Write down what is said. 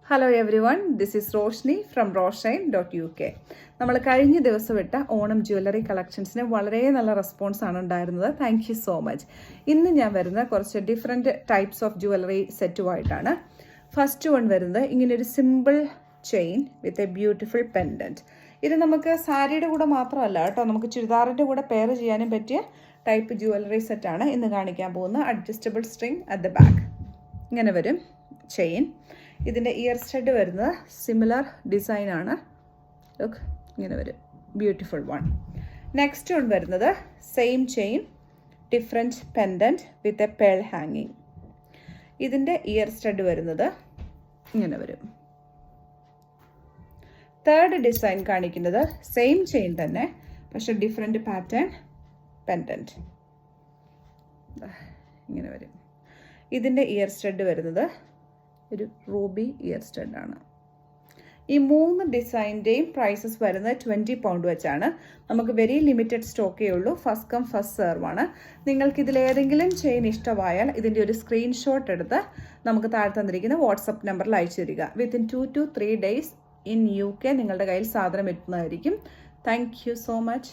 Hello every one, this is Roshni from roshine.uk. നമ്മൾ കഴിഞ്ഞ ദിവസം ഇട്ട ഓണം ജ്വല്ലറി കളക്ഷൻസിന് വളരെ നല്ല റെസ്പോൺസ് ആണ് ഉണ്ടായിരുന്നത്. Thank you so much. ഇന്ന് ഞാൻ വരുന്ന കുറച്ച് ഡിഫറെൻറ്റ് ടൈപ്സ് ഓഫ് ജ്വല്ലറി സെറ്റുമായിട്ടാണ്. ഫസ്റ്റ് വൺ വരുന്നത് ഇങ്ങനൊരു simple chain with a beautiful pendant. ഇത് നമുക്ക് സാരിയുടെ കൂടെ മാത്രമല്ല കേട്ടോ, നമുക്ക് ചുരിദാറിൻ്റെ കൂടെ പെയർ ചെയ്യാനും പറ്റിയ ടൈപ്പ് ജ്വല്ലറി സെറ്റാണ് ഇന്ന് കാണിക്കാൻ പോകുന്നത്. Adjustable string at the back ഇങ്ങനെ വരും ചെയിൻ. ഇതിൻ്റെ ഇയർ സ്റ്റഡ് വരുന്നത് സിമിലർ ഡിസൈനാണ്. ലുക്ക്, ഇങ്ങനെ വരും, ബ്യൂട്ടിഫുൾ വൺ. നെക്സ്റ്റ് വൺ വരുന്നത് same chain, different pendant with a pearl ഹാങ്ങിങ്. ഇതിൻ്റെ ഇയർ സ്റ്റഡ് വരുന്നത് ഇങ്ങനെ വരും. തേർഡ് ഡിസൈൻ കാണിക്കുന്നത് സെയിം ചെയിൻ തന്നെ, പക്ഷെ ഡിഫറെൻറ്റ് പാറ്റേൺ പെൻഡൻറ്റ് ഇങ്ങനെ വരും. ഇതിൻ്റെ ഇയർ സ്റ്റഡ് വരുന്നത് ഒരു റൂബി ഇയർ സ്റ്റഡാണ്. ഈ മൂന്ന് ഡിസൈൻ്റെയും പ്രൈസസ് വരുന്നത് 20 പൗണ്ട് വെച്ചാണ്. നമുക്ക് വെരി ലിമിറ്റഡ് സ്റ്റോക്കേ ഉള്ളൂ. ഫസ്റ്റ് കം ഫസ്റ്റ് സെർവ് ആണ്. നിങ്ങൾക്ക് ഇതിലേതെങ്കിലും ചെയിൻ ഇഷ്ടമായാൽ ഇതിൻ്റെ ഒരു സ്ക്രീൻഷോട്ട് എടുത്ത് നമുക്ക് താഴെ തന്നിരിക്കുന്ന വാട്സപ്പ് നമ്പറിൽ അയച്ചു തരിക. Within 2 to 3 days in UK നിങ്ങളുടെ കയ്യിൽ സാധനം എത്തുന്നതായിരിക്കും. Thank you so much.